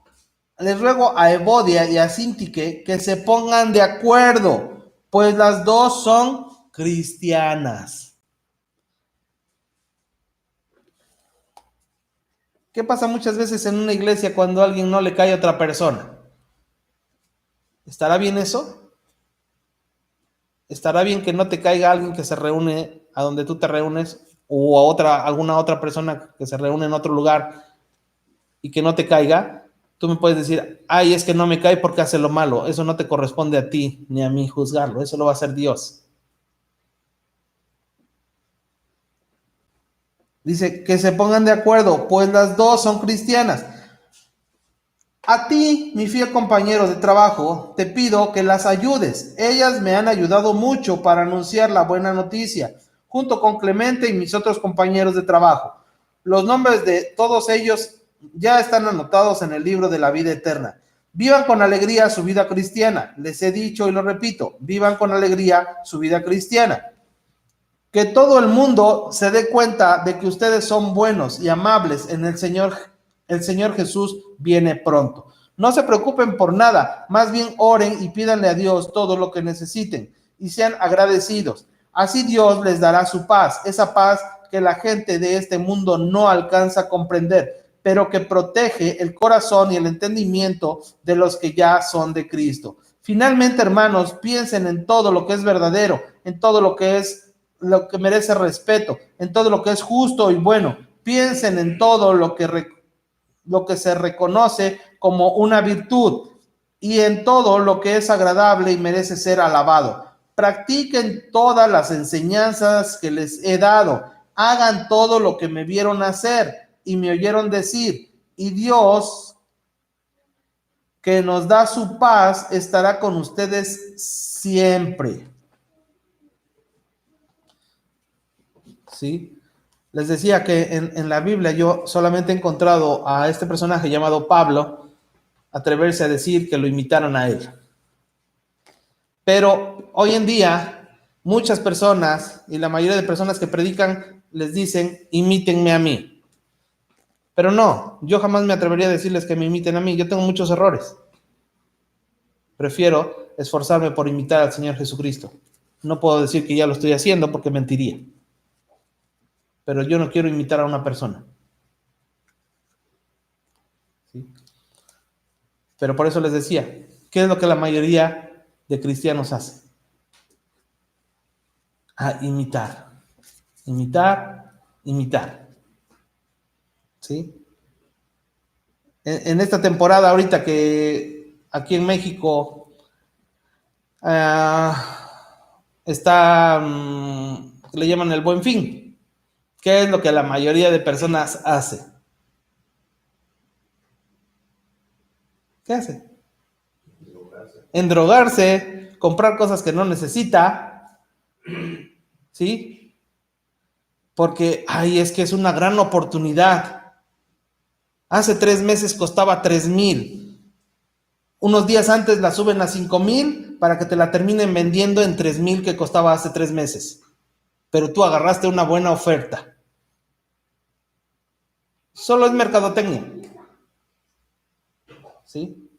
a Evodia y a Síntique que se pongan de acuerdo, pues las dos son cristianas. ¿Qué pasa muchas veces en una iglesia cuando a alguien no le cae a otra persona? ¿Estará bien eso? ¿Estará bien que no te caiga alguien que se reúne a donde tú te reúnes o a alguna otra persona que se reúne en otro lugar y que no te caiga? Tú me puedes decir, ay, es que no me cae porque hace lo malo. Eso no te corresponde a ti ni a mí juzgarlo. Eso lo va a hacer Dios. Dice que se pongan de acuerdo, pues las dos son cristianas. A ti, mi fiel compañero de trabajo, te pido que las ayudes. Ellas me han ayudado mucho para anunciar la buena noticia, junto con Clemente y mis otros compañeros de trabajo. Los nombres de todos ellos ya están anotados en el libro de la vida eterna. Vivan con alegría su vida cristiana. Les he dicho y lo repito, vivan con alegría su vida cristiana. Que todo el mundo se dé cuenta de que ustedes son buenos y amables en el Señor. El Señor Jesús viene pronto. No se preocupen por nada, más bien oren y pídanle a Dios todo lo que necesiten y sean agradecidos. Así Dios les dará su paz, esa paz que la gente de este mundo no alcanza a comprender, pero que protege el corazón y el entendimiento de los que ya son de Cristo. Finalmente, hermanos, piensen en todo lo que es verdadero, en todo lo que merece respeto, en todo lo que es justo y bueno. Piensen en todo lo que se reconoce como una virtud y en todo lo que es agradable y merece ser alabado. Practiquen todas las enseñanzas que les he dado. Hagan todo lo que me vieron hacer y me oyeron decir. Y Dios, que nos da su paz, estará con ustedes siempre. ¿Sí? Les decía que en la Biblia yo solamente he encontrado a este personaje llamado Pablo atreverse a decir que lo imitaron a él. Pero hoy en día muchas personas y la mayoría de personas que predican les dicen, imítenme a mí. Pero no, yo jamás me atrevería a decirles que me imiten a mí. Yo tengo muchos errores. Prefiero esforzarme por imitar al Señor Jesucristo. No puedo decir que ya lo estoy haciendo porque mentiría. Pero yo no quiero imitar a una persona. ¿Sí? Pero por eso les decía, ¿qué es lo que la mayoría de cristianos hace? A imitar. Imitar, imitar. ¿Sí? En esta temporada ahorita que aquí en México está, le llaman el Buen Fin. ¿Qué es lo que la mayoría de personas hace? ¿Qué hace? Endrogarse, comprar cosas que no necesita, ¿sí? Porque, ay, es que es una gran oportunidad. Hace 3 meses costaba 3,000. Unos días antes la suben a 5,000 para que te la terminen vendiendo en 3,000 que costaba hace 3 meses. Pero tú agarraste una buena oferta. Solo es mercadotecnia. ¿Sí?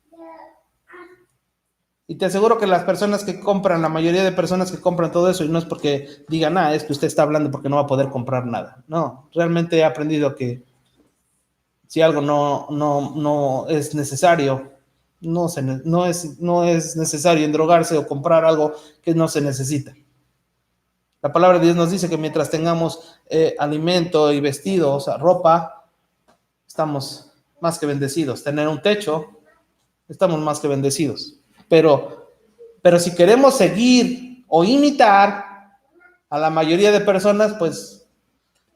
Y te aseguro que las personas que compran, la mayoría de personas que compran todo eso, y no es porque digan, es que usted está hablando porque no va a poder comprar nada. No, realmente he aprendido que si algo no es necesario, no es necesario endrogarse o comprar algo que no se necesita. La palabra de Dios nos dice que mientras tengamos alimento y vestido, o sea, ropa, estamos más que bendecidos. Tener un techo, estamos más que bendecidos. Pero si queremos seguir o imitar a la mayoría de personas, pues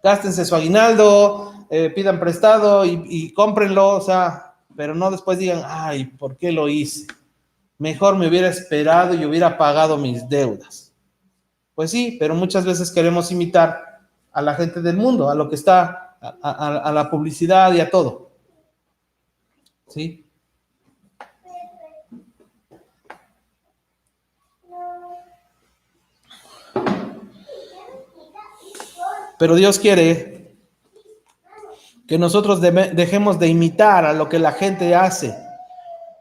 gástense su aguinaldo, pidan prestado y cómprenlo, o sea, pero no después digan, ay, ¿por qué lo hice? Mejor me hubiera esperado y hubiera pagado mis deudas. Pues sí, pero muchas veces queremos imitar a la gente del mundo, a lo que está, a la publicidad y a todo. ¿Sí? Pero Dios quiere que nosotros dejemos de imitar a lo que la gente hace.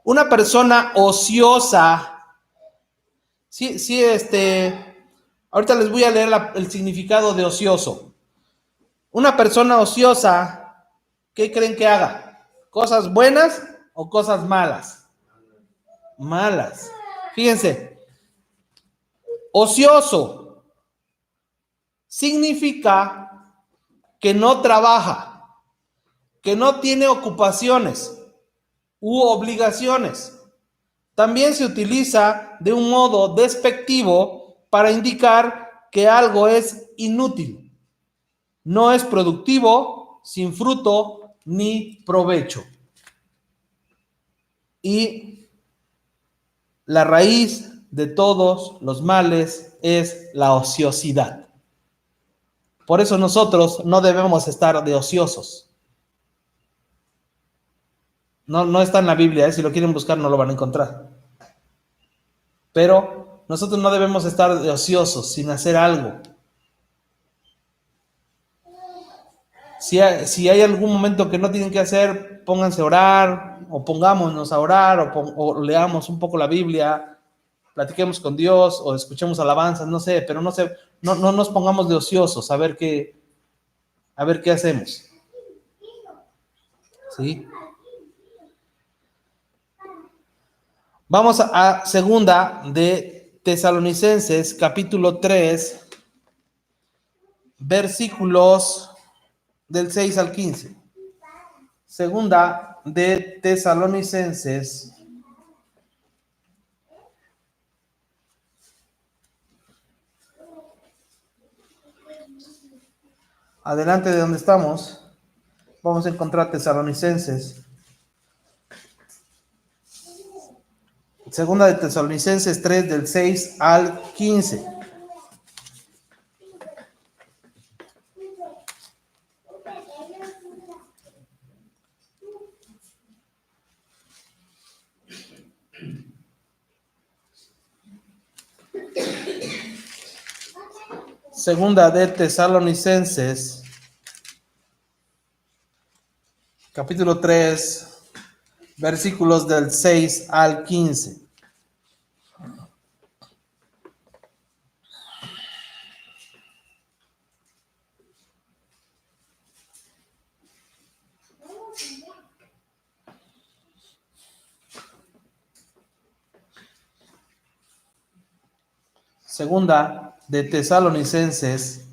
Una persona ociosa, sí, ahorita les voy a leer el significado de ocioso. Una persona ociosa, ¿qué creen que haga? ¿Cosas buenas o cosas malas? Malas. Fíjense, ocioso significa que no trabaja, que no tiene ocupaciones u obligaciones. También se utiliza de un modo despectivo para indicar que algo es inútil, no es productivo, sin fruto ni provecho. Y la raíz de todos los males es la ociosidad. Por eso nosotros no debemos estar de ociosos. No está en la Biblia, si lo quieren buscar no lo van a encontrar. Pero nosotros no debemos estar de ociosos, sin hacer algo. Si hay algún momento que no tienen que hacer, pónganse a orar, o pongámonos a orar, o leamos un poco la Biblia, platiquemos con Dios, o escuchemos alabanzas, no sé, pero no nos pongamos de ociosos a ver qué hacemos. ¿Sí? Vamos a segunda de Tesalonicenses, capítulo 3, versículos del 6 al 15. Segunda de Tesalonicenses, adelante de donde estamos, vamos a encontrar Tesalonicenses. Segunda de Tesalonicenses 3, del 6 al 15. Segunda de Tesalonicenses capítulo 3, versículos del 6 al 15. Segunda de Tesalonicenses,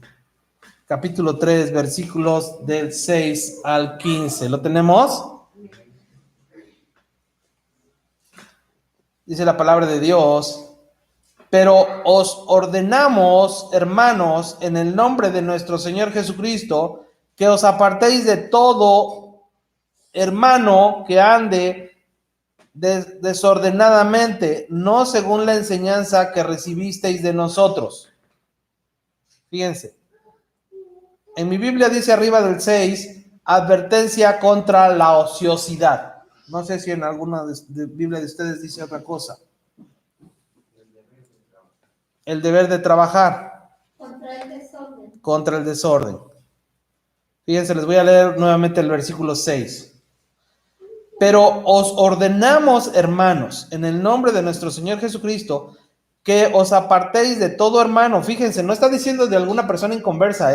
capítulo 3, versículos del 6 al 15. ¿Lo tenemos? Dice la palabra de Dios: pero os ordenamos, hermanos, en el nombre de nuestro Señor Jesucristo, que os apartéis de todo hermano que ande desordenadamente, no según la enseñanza que recibisteis de nosotros. Fíjense, en mi Biblia dice arriba del 6, advertencia contra la ociosidad. No sé si en alguna Biblia de ustedes dice otra cosa. El deber de trabajar. Contra el desorden. Contra el desorden. Fíjense, les voy a leer nuevamente el versículo 6. Pero os ordenamos, hermanos, en el nombre de nuestro Señor Jesucristo, que os apartéis de todo hermano. Fíjense, no está diciendo de alguna persona inconversa,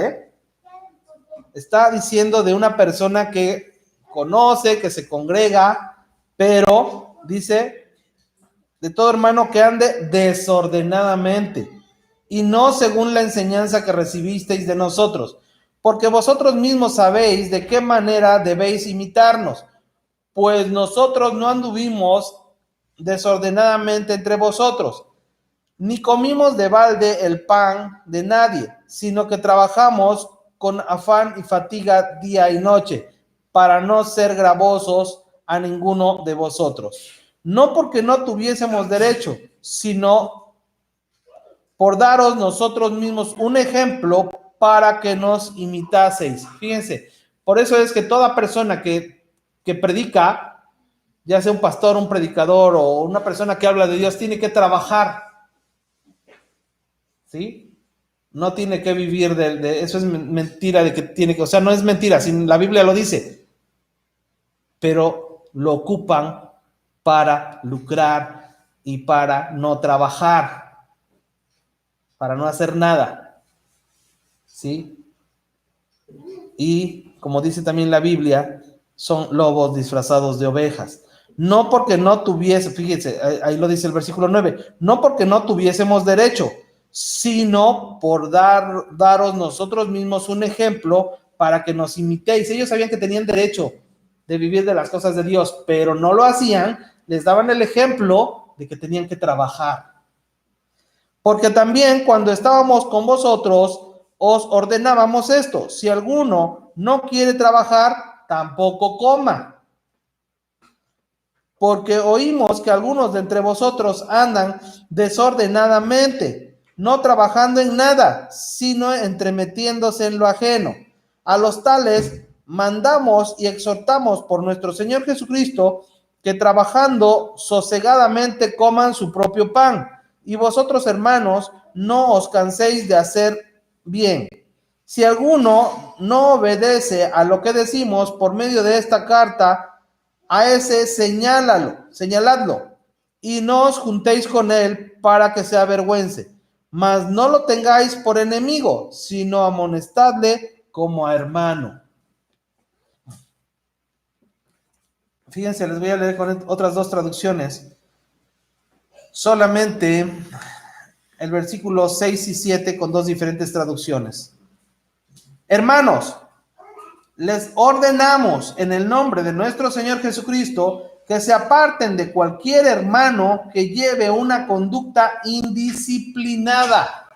está diciendo de una persona que conoce, que se congrega, pero dice, de todo hermano que ande desordenadamente, y no según la enseñanza que recibisteis de nosotros, porque vosotros mismos sabéis de qué manera debéis imitarnos, pues nosotros no anduvimos desordenadamente entre vosotros, ni comimos de balde el pan de nadie, sino que trabajamos con afán y fatiga día y noche, para no ser gravosos a ninguno de vosotros. No porque no tuviésemos derecho, sino por daros nosotros mismos un ejemplo para que nos imitaseis. Fíjense, por eso es que toda persona que predica, ya sea un pastor, un predicador o una persona que habla de Dios, tiene que trabajar, ¿sí? No tiene que vivir de eso. Es mentira de que tiene que, o sea, no es mentira, si la Biblia lo dice, pero lo ocupan para lucrar y para no trabajar, para no hacer nada, ¿sí? Y como dice también la Biblia, son lobos disfrazados de ovejas. No porque no tuviese, fíjense, ahí lo dice el versículo 9, no porque no tuviésemos derecho, sino por daros nosotros mismos un ejemplo para que nos imitéis. Ellos sabían que tenían derecho de vivir de las cosas de Dios, pero no lo hacían, les daban el ejemplo de que tenían que trabajar. Porque también cuando estábamos con vosotros, os ordenábamos esto: si alguno no quiere trabajar, tampoco coma. Porque oímos que algunos de entre vosotros andan desordenadamente, no trabajando en nada, sino entremetiéndose en lo ajeno. A los tales mandamos y exhortamos por nuestro Señor Jesucristo que trabajando sosegadamente coman su propio pan. Y vosotros, hermanos, no os canséis de hacer bien. Si alguno no obedece a lo que decimos por medio de esta carta, a ese señaladlo, y no os juntéis con él para que se avergüence, mas no lo tengáis por enemigo, sino amonestadle como a hermano. Fíjense, les voy a leer con otras dos traducciones. Solamente el versículo 6 y 7 con dos diferentes traducciones. Hermanos, les ordenamos en el nombre de nuestro Señor Jesucristo que se aparten de cualquier hermano que lleve una conducta indisciplinada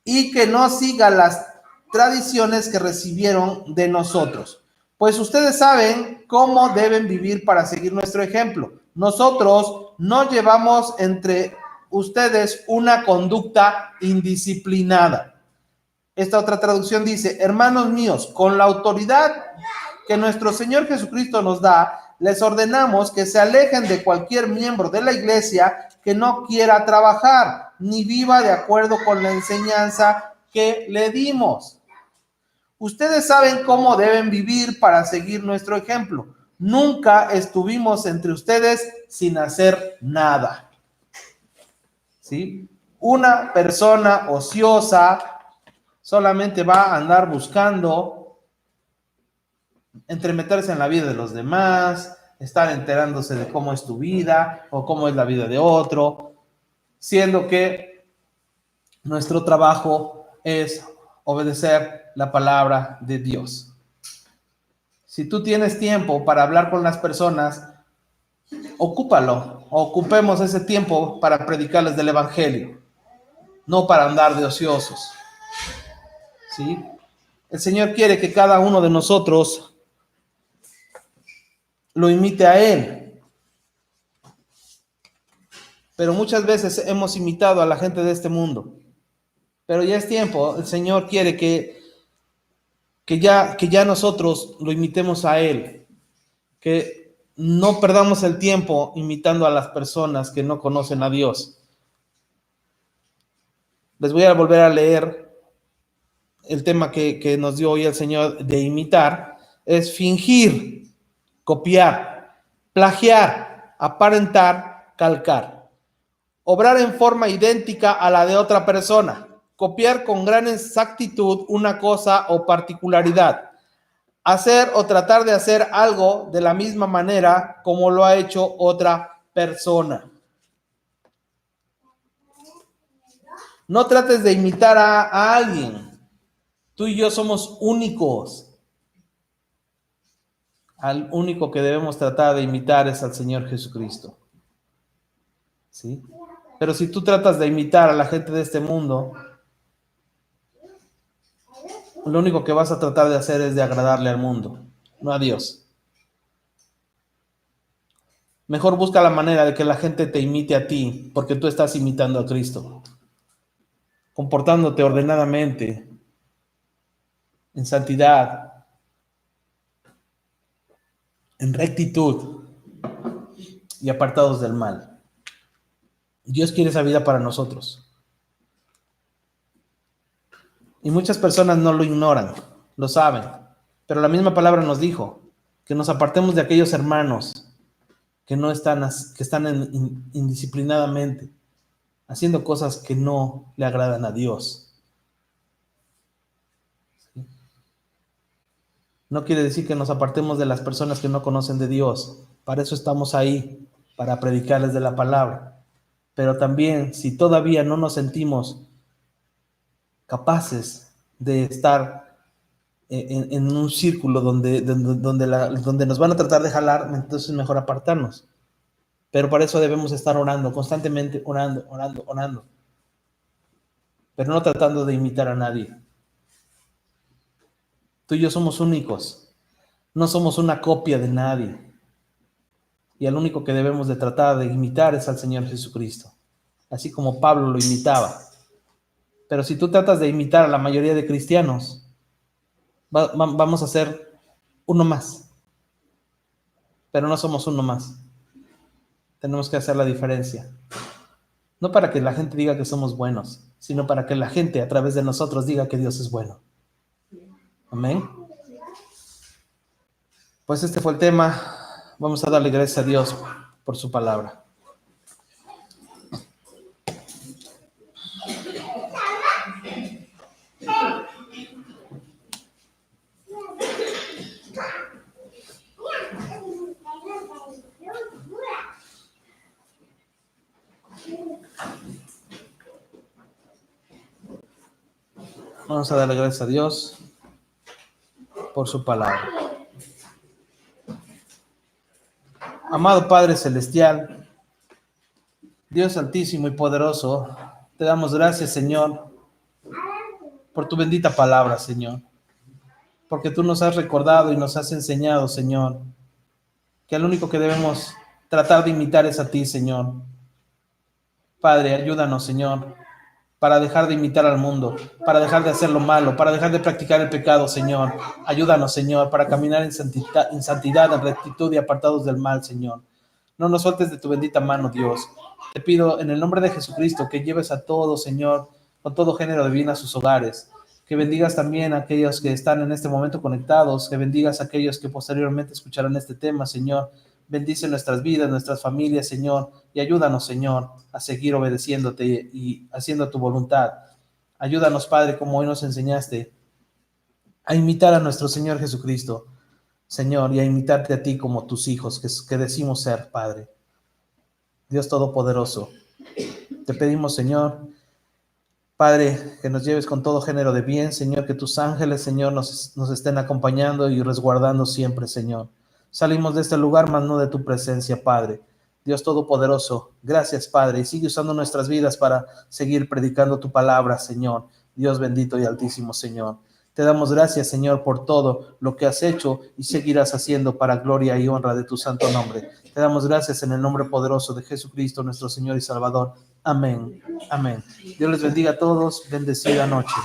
y que no siga las tradiciones que recibieron de nosotros. Pues ustedes saben cómo deben vivir para seguir nuestro ejemplo. Nosotros no llevamos entre ustedes una conducta indisciplinada. Esta otra traducción dice: hermanos míos, con la autoridad que nuestro Señor Jesucristo nos da, les ordenamos que se alejen de cualquier miembro de la iglesia que no quiera trabajar, ni viva de acuerdo con la enseñanza que le dimos. Ustedes saben cómo deben vivir para seguir nuestro ejemplo. Nunca estuvimos entre ustedes sin hacer nada. ¿Sí? Una persona ociosa solamente va a andar buscando entremeterse en la vida de los demás, estar enterándose de cómo es tu vida o cómo es la vida de otro, siendo que nuestro trabajo es obedecer la palabra de Dios. Si tú tienes tiempo para hablar con las personas, ocúpalo, ocupemos ese tiempo para predicarles del evangelio, no para andar de ociosos. ¿Sí? El Señor quiere que cada uno de nosotros lo imite a Él. Pero muchas veces hemos imitado a la gente de este mundo. Pero ya es tiempo, el Señor quiere que ya nosotros lo imitemos a Él. Que no perdamos el tiempo imitando a las personas que no conocen a Dios. Les voy a volver a leer el tema que nos dio hoy el Señor de imitar. Es fingir, copiar, plagiar, aparentar, calcar. Obrar en forma idéntica a la de otra persona. Copiar con gran exactitud una cosa o particularidad. Hacer o tratar de hacer algo de la misma manera como lo ha hecho otra persona. No trates de imitar a alguien. Tú y yo somos únicos. Al único que debemos tratar de imitar es al Señor Jesucristo. ¿Sí? Pero si tú tratas de imitar a la gente de este mundo, lo único que vas a tratar de hacer es de agradarle al mundo, no a Dios. Mejor busca la manera de que la gente te imite a ti, porque tú estás imitando a Cristo, comportándote ordenadamente, en santidad, en rectitud y apartados del mal. Dios quiere esa vida para nosotros. Y muchas personas no lo ignoran, lo saben, pero la misma palabra nos dijo que nos apartemos de aquellos hermanos que están indisciplinadamente haciendo cosas que no le agradan a Dios. ¿Sí? No quiere decir que nos apartemos de las personas que no conocen de Dios. Para eso estamos ahí, para predicarles de la palabra. Pero también, si todavía no nos sentimos capaces de estar en un círculo donde nos van a tratar de jalar, entonces es mejor apartarnos. Pero para eso debemos estar orando, constantemente orando. Pero no tratando de imitar a nadie. Tú y yo somos únicos. No somos una copia de nadie. Y al único que debemos de tratar de imitar es al Señor Jesucristo. Así como Pablo lo imitaba. Pero si tú tratas de imitar a la mayoría de cristianos, vamos a ser uno más. Pero no somos uno más. Tenemos que hacer la diferencia. No para que la gente diga que somos buenos, sino para que la gente a través de nosotros diga que Dios es bueno. Amén. Pues este fue el tema. Vamos a darle gracias a Dios por su palabra. Vamos a darle gracias a Dios por su palabra. Amado Padre Celestial, Dios Altísimo y Poderoso, te damos gracias, Señor, por tu bendita palabra, Señor. Porque tú nos has recordado y nos has enseñado, Señor, que el único que debemos tratar de imitar es a ti, Señor. Padre, ayúdanos, Señor, para dejar de imitar al mundo, para dejar de hacer lo malo, para dejar de practicar el pecado, Señor. Ayúdanos, Señor, para caminar en santidad, en rectitud y apartados del mal, Señor. No nos sueltes de tu bendita mano, Dios. Te pido en el nombre de Jesucristo que lleves a todos, Señor, con todo género de bien a sus hogares. que bendigas también a aquellos que están en este momento conectados, que bendigas a aquellos que posteriormente escucharán este tema, Señor. Bendice nuestras vidas, nuestras familias, Señor, y ayúdanos, Señor, a seguir obedeciéndote y haciendo tu voluntad. Ayúdanos, Padre, como hoy nos enseñaste, a imitar a nuestro Señor Jesucristo, Señor, y a imitarte a ti como tus hijos, que decimos ser, Padre. Dios Todopoderoso, te pedimos, Señor, Padre, que nos lleves con todo género de bien, Señor, que tus ángeles, Señor, nos estén acompañando y resguardando siempre, Señor. Salimos de este lugar, mas no de tu presencia, Padre. Dios Todopoderoso, gracias, Padre, y sigue usando nuestras vidas para seguir predicando tu palabra, Señor. Dios bendito y altísimo, Señor. Te damos gracias, Señor, por todo lo que has hecho y seguirás haciendo para gloria y honra de tu santo nombre. Te damos gracias en el nombre poderoso de Jesucristo, nuestro Señor y Salvador. Amén. Amén. Dios les bendiga a todos. Bendecida noche.